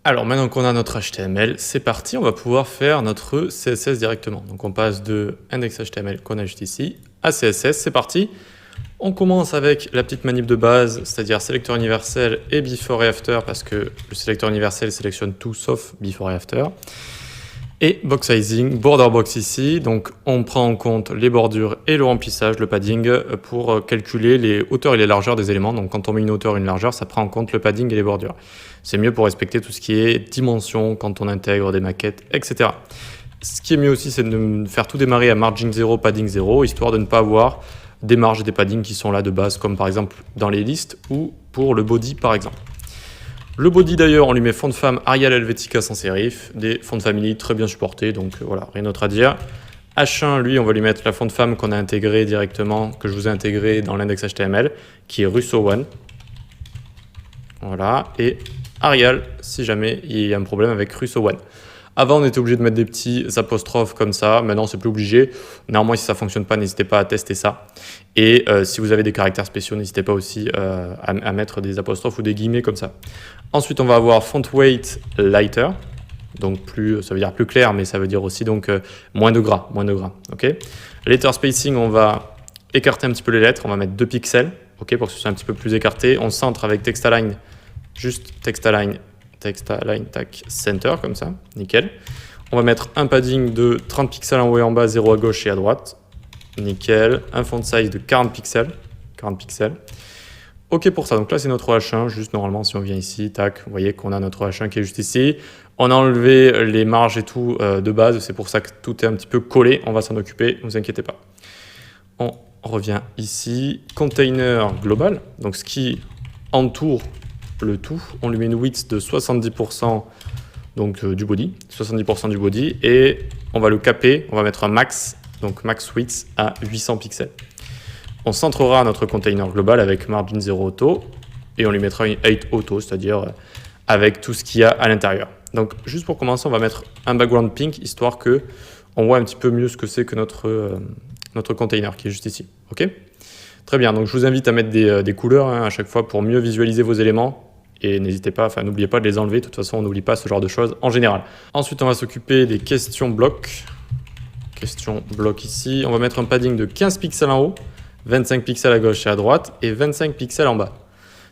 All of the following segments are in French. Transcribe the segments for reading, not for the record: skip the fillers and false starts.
Alors maintenant qu'on a notre HTML, c'est parti, on va pouvoir faire notre CSS directement. Donc on passe de index.html qu'on a juste ici à CSS, c'est parti. On commence avec la petite manip de base, c'est-à-dire sélecteur universel et before et after, parce que le sélecteur universel sélectionne tout sauf before et after. Et box sizing, border box ici, donc on prend en compte les bordures et le remplissage, le padding, pour calculer les hauteurs et les largeurs des éléments. Donc quand on met une hauteur et une largeur, ça prend en compte le padding et les bordures. C'est mieux pour respecter tout ce qui est dimension, quand on intègre des maquettes, etc. Ce qui est mieux aussi, c'est de faire tout démarrer à margin 0, padding 0, histoire de ne pas avoir des marges et des paddings qui sont là de base, comme par exemple dans les listes ou pour le body par exemple. Le body d'ailleurs, on lui met fond de femme Arial Helvetica sans serif, des fonds de famille très bien supportés, donc voilà, rien d'autre à dire. H1, lui, on va lui mettre la fond de femme qu'on a intégré directement, que je vous ai intégré dans l'index HTML, qui est Russo One. Voilà, et Arial, si jamais il y a un problème avec Russo One. Avant, on était obligé de mettre des petits apostrophes comme ça. Maintenant, c'est plus obligé. Néanmoins, si ça ne fonctionne pas, n'hésitez pas à tester ça. Et si vous avez des caractères spéciaux, n'hésitez pas aussi à mettre des apostrophes ou des guillemets comme ça. Ensuite, on va avoir font weight lighter. Donc, ça veut dire plus clair, mais ça veut dire aussi donc, moins de gras. Okay. Letter spacing, on va écarter un petit peu les lettres. On va mettre 2 pixels okay, pour que ce soit un petit peu plus écarté. On centre avec text align, juste text align, tac, center, comme ça, nickel. On va mettre un padding de 30 pixels en haut et en bas, 0 à gauche et à droite, nickel. Un font size de 40 pixels. Ok pour ça, donc là c'est notre H1, juste normalement si on vient ici, tac, vous voyez qu'on a notre H1 qui est juste ici. On a enlevé les marges et tout de base, c'est pour ça que tout est un petit peu collé, on va s'en occuper, ne vous inquiétez pas. On revient ici, container global, donc ce qui entoure le tout, on lui met une width de 70% donc, du body, 70% du body, et on va le caper, on va mettre un max, donc max width à 800 pixels. On centrera notre container global avec margin 0 auto, et on lui mettra une 8 auto, c'est-à-dire avec tout ce qu'il y a à l'intérieur. Donc juste pour commencer, on va mettre un background pink, histoire que on voit un petit peu mieux ce que c'est que notre container qui est juste ici. Ok ? Très bien, donc je vous invite à mettre des couleurs à chaque fois pour mieux visualiser vos éléments. Et n'hésitez pas, n'oubliez pas de les enlever, de toute façon on n'oublie pas ce genre de choses en général. Ensuite on va s'occuper des questions blocs. Question bloc ici, on va mettre un padding de 15 pixels en haut, 25 pixels à gauche et à droite et 25 pixels en bas.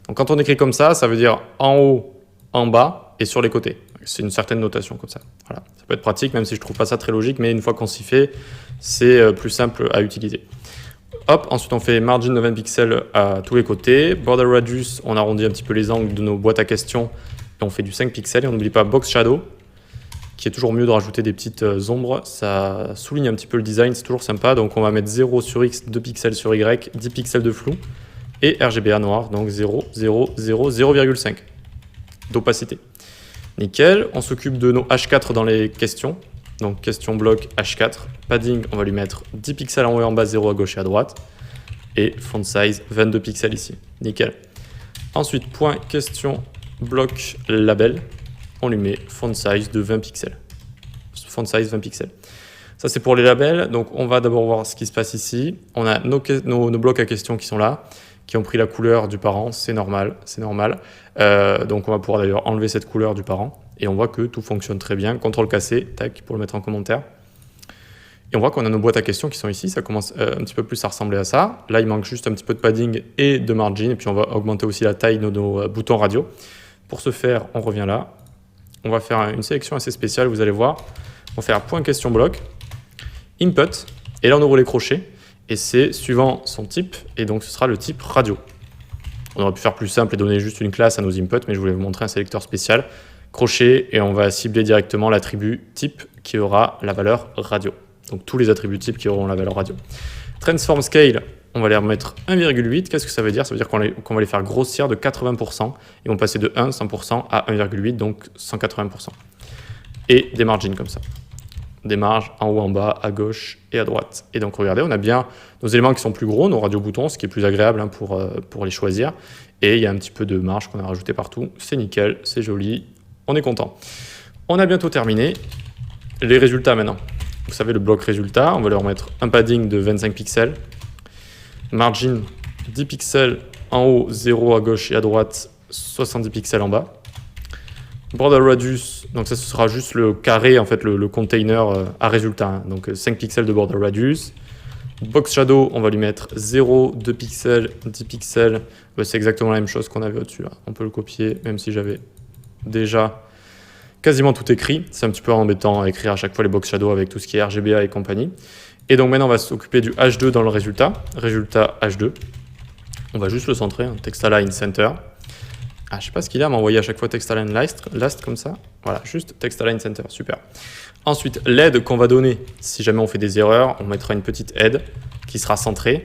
Donc quand on écrit comme ça veut dire en haut, en bas et sur les côtés. C'est une certaine notation comme ça. Voilà. Ça peut être pratique même si je trouve pas ça très logique, mais une fois qu'on s'y fait, c'est plus simple à utiliser. Hop, ensuite on fait margin de 20 pixels à tous les côtés. Border radius, on arrondit un petit peu les angles de nos boîtes à questions et on fait du 5 pixels. Et on n'oublie pas box shadow, qui est toujours mieux de rajouter des petites ombres. Ça souligne un petit peu le design, c'est toujours sympa. Donc on va mettre 0 sur X, 2 pixels sur Y, 10 pixels de flou et RGBA noir, donc 0, 0, 0, 0,5 d'opacité. Nickel, on s'occupe de nos H4 dans les questions. Donc question bloc H4, padding, on va lui mettre 10 pixels en haut et en bas, 0 à gauche et à droite. Et font size, 22 pixels ici. Nickel. Ensuite, point question bloc label, on lui met font size de 20 pixels. Font size 20 pixels. Ça c'est pour les labels, donc on va d'abord voir ce qui se passe ici. On a nos blocs à questions qui sont là, qui ont pris la couleur du parent, c'est normal. Donc on va pouvoir d'ailleurs enlever cette couleur du parent. Et on voit que tout fonctionne très bien. CTRL-C, tac, pour le mettre en commentaire. Et on voit qu'on a nos boîtes à questions qui sont ici. Ça commence un petit peu plus à ressembler à ça. Là, il manque juste un petit peu de padding et de margin. Et puis, on va augmenter aussi la taille de nos boutons radio. Pour ce faire, on revient là. On va faire une sélection assez spéciale, vous allez voir. On va faire point question bloc, input. Et là, on ouvre les crochets. Et c'est suivant son type. Et donc, ce sera le type radio. On aurait pu faire plus simple et donner juste une classe à nos inputs. Mais je voulais vous montrer un sélecteur spécial. Crochet et on va cibler directement l'attribut type qui aura la valeur radio. Donc tous les attributs types qui auront la valeur radio. Transform scale, on va les remettre 1,8. Qu'est-ce que ça veut dire? Ça veut dire qu'on va les faire grossir de 80%. Ils vont passer de 1, 100% à 1,8, donc 180%. Et des margins comme ça. Des marges en haut, en bas, à gauche et à droite. Et donc regardez, on a bien nos éléments qui sont plus gros, nos radio-boutons, ce qui est plus agréable pour les choisir. Et il y a un petit peu de marge qu'on a rajouté partout. C'est nickel, c'est joli. On est content. On a bientôt terminé. Les résultats maintenant. Vous savez, le bloc résultat, on va leur mettre un padding de 25 pixels. Margin 10 pixels en haut, 0 à gauche et à droite, 70 pixels en bas. Border radius, donc ça ce sera juste le carré, en fait le container à résultat, hein. Donc 5 pixels de border radius. Box shadow, on va lui mettre 0, 2 pixels, 10 pixels. C'est exactement la même chose qu'on avait au-dessus. On peut le copier, même si j'avais déjà quasiment tout écrit. C'est un petit peu embêtant à écrire à chaque fois les box shadow avec tout ce qui est RGBA et compagnie. Et donc maintenant, on va s'occuper du H2 dans le résultat. Résultat H2. On va juste le centrer, hein. Text align center. Ah, je sais pas ce qu'il a à m'envoyer à chaque fois text align last comme ça. Voilà, juste text align center, super. Ensuite, l'aide qu'on va donner, si jamais on fait des erreurs, on mettra une petite aide qui sera centrée.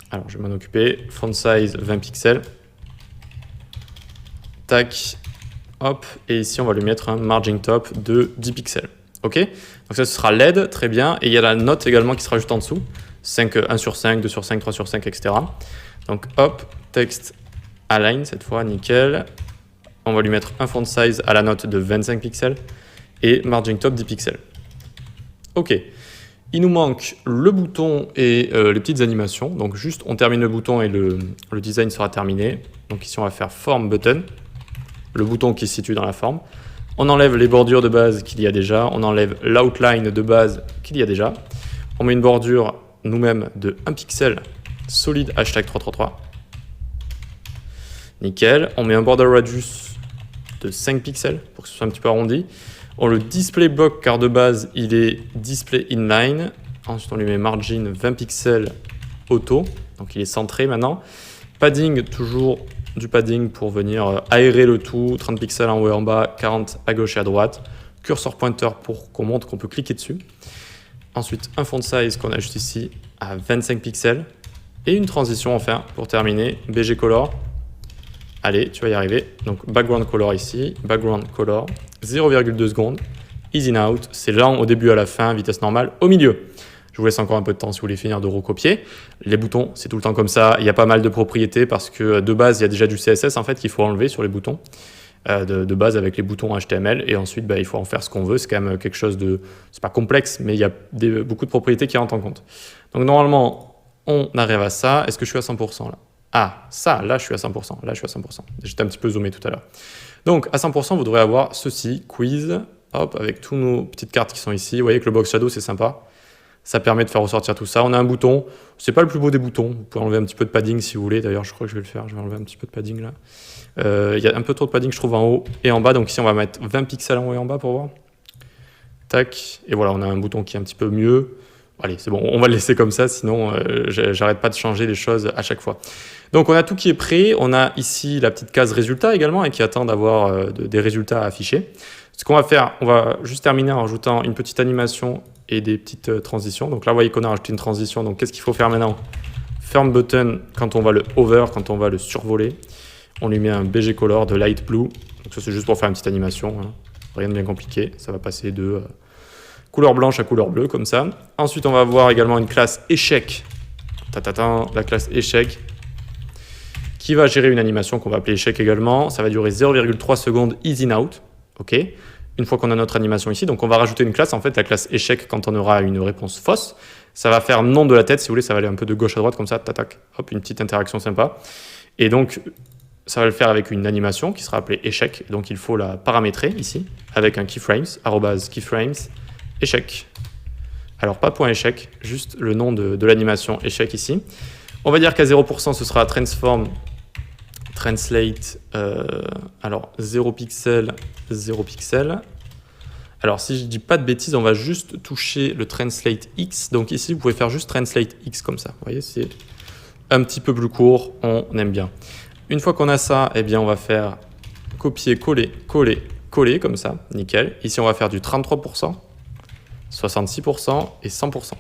Alors, je vais m'en occuper. Font size 20 pixels. Tac. Hop. Et ici, on va lui mettre un margin top de 10 pixels. OK? Donc ça, ce sera l'aide, très bien. Et il y a la note également qui sera juste en dessous. 1 sur 5, 2 sur 5, 3 sur 5, etc. Donc, hop, text align cette fois, nickel. On va lui mettre un font size à la note de 25 pixels et margin top 10 pixels. OK. Il nous manque le bouton et les petites animations. Donc juste, on termine le bouton et le design sera terminé. Donc ici, on va faire form button, le bouton qui se situe dans la forme. On enlève les bordures de base qu'il y a déjà. On enlève l'outline de base qu'il y a déjà. On met une bordure nous-mêmes de 1 pixel solide hashtag 333. Nickel. On met un border radius de 5 pixels pour que ce soit un petit peu arrondi. On le display block car de base il est display inline. Ensuite on lui met margin 20 pixels auto. Donc il est centré maintenant. Padding, toujours du padding pour venir aérer le tout. 30 pixels en haut et en bas, 40 à gauche et à droite. Cursor pointer pour qu'on montre qu'on peut cliquer dessus. Ensuite un font size qu'on a juste ici à 25 pixels. Et une transition enfin pour terminer. BG color. Allez, tu vas y arriver. Donc, background color ici, background color, 0,2 secondes, easy in out, c'est lent au début à la fin, vitesse normale au milieu. Je vous laisse encore un peu de temps si vous voulez finir de recopier. Les boutons, c'est tout le temps comme ça. Il y a pas mal de propriétés parce que de base, il y a déjà du CSS en fait qu'il faut enlever sur les boutons. De base avec les boutons HTML et ensuite il faut en faire ce qu'on veut. C'est quand même quelque chose de... C'est pas complexe, mais il y a beaucoup de propriétés qui rentrent en compte. Donc, normalement, on arrive à ça. Est-ce que je suis à 100% là? Ah, ça, là, je suis à 100%. Là, je suis à 100%. J'étais un petit peu zoomé tout à l'heure. Donc, à 100%, vous devrez avoir ceci, quiz, hop, avec toutes nos petites cartes qui sont ici. Vous voyez que le box shadow, c'est sympa. Ça permet de faire ressortir tout ça. On a un bouton. C'est pas le plus beau des boutons. Vous pouvez enlever un petit peu de padding si vous voulez. D'ailleurs, je crois que je vais le faire. Je vais enlever un petit peu de padding là. Il y a un peu trop de padding, je trouve, en haut et en bas. Donc ici, on va mettre 20 pixels en haut et en bas pour voir. Tac. Et voilà, on a un bouton qui est un petit peu mieux. Allez, c'est bon, on va le laisser comme ça, sinon j'arrête pas de changer les choses à chaque fois. Donc on a tout qui est prêt, on a ici la petite case résultat également et qui attend d'avoir des résultats à afficher. Ce qu'on va faire, on va juste terminer en rajoutant une petite animation et des petites transitions. Donc là, vous voyez qu'on a rajouté une transition, donc qu'est-ce qu'il faut faire maintenant? Firm button, quand on va le hover, quand on va le survoler, on lui met un BG color de light blue. Donc ça c'est juste pour faire une petite animation, hein. Rien de bien compliqué, ça va passer de... couleur blanche à couleur bleue, comme ça. Ensuite, on va avoir également une classe échec. La classe échec qui va gérer une animation qu'on va appeler échec également. Ça va durer 0,3 secondes easy in out. OK. Une fois qu'on a notre animation ici, donc on va rajouter une classe, en fait, la classe échec quand on aura une réponse fausse. Ça va faire nom de la tête, si vous voulez, ça va aller un peu de gauche à droite, comme ça, tac, hop, une petite interaction sympa. Et donc, ça va le faire avec une animation qui sera appelée échec. Donc, il faut la paramétrer ici, avec un keyframes, @keyframes. Échec. Alors pas point échec, juste le nom de l'animation échec ici. On va dire qu'à 0%, ce sera transform, translate, alors 0 pixel, 0 pixel. Alors si je dis pas de bêtises, on va juste toucher le translate X. Donc ici, vous pouvez faire juste translate X comme ça. Vous voyez, c'est un petit peu plus court, on aime bien. Une fois qu'on a ça, eh bien on va faire copier, coller, coller, coller comme ça, nickel. Ici, on va faire du 33%. 66% et 100%.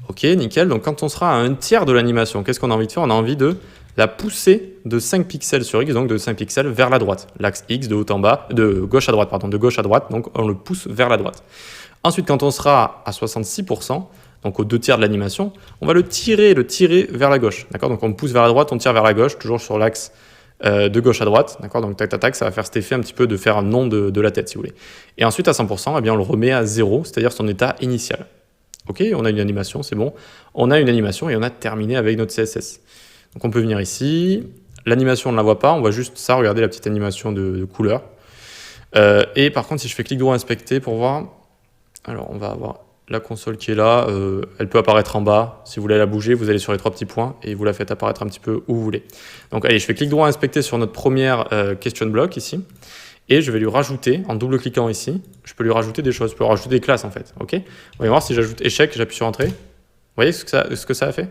Ok, nickel. Donc quand on sera à un tiers de l'animation, qu'est-ce qu'on a envie de faire? On a envie de la pousser de 5 pixels sur X, donc de 5 pixels vers la droite. L'axe X de haut en bas, de gauche à droite, pardon, de gauche à droite, donc on le pousse vers la droite. Ensuite, quand on sera à 66%, donc aux 2 tiers de l'animation, on va le tirer vers la gauche. D'accord? Donc on pousse vers la droite, on tire vers la gauche, toujours sur l'axe de gauche à droite, d'accord? Donc tac, tac, tac, ça va faire cet effet un petit peu de faire un nom de la tête, si vous voulez. Et ensuite, à 100%, eh bien, on le remet à 0, c'est-à-dire son état initial. Ok, on a une animation, c'est bon. On a une animation et on a terminé avec notre CSS. Donc on peut venir ici, L'animation, on ne la voit pas, on voit juste ça, regardez la petite animation de couleur. Et par contre, si je fais clic droit inspecter pour voir, alors on va avoir la console qui est là, elle peut apparaître en bas. Si vous voulez la bouger, vous allez sur les 3 petits points et vous la faites apparaître un petit peu où vous voulez. Donc allez, je fais clic droit inspecter sur notre première question block ici. Et je vais lui rajouter, en double-cliquant ici, je peux lui rajouter des choses. Je peux rajouter des classes en fait. Ok. Voyons voir si j'ajoute échec, j'appuie sur entrée. Vous voyez ce que ça a fait?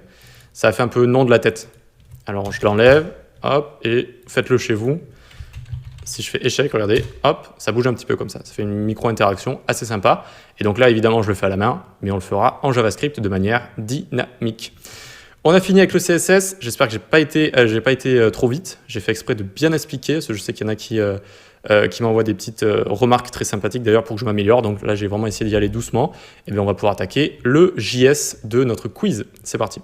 Ça a fait un peu nom de la tête. Alors je l'enlève, hop, et faites-le chez vous. Si je fais échec, regardez, hop, ça bouge un petit peu comme ça. Ça fait une micro-interaction assez sympa. Et donc là, évidemment, je le fais à la main, mais on le fera en JavaScript de manière dynamique. On a fini avec le CSS. J'espère que j'ai pas été trop vite. J'ai fait exprès de bien expliquer, parce que je sais qu'il y en a qui m'envoient des petites remarques très sympathiques d'ailleurs pour que je m'améliore. Donc là, j'ai vraiment essayé d'y aller doucement. Et bien, on va pouvoir attaquer le JS de notre quiz. C'est parti.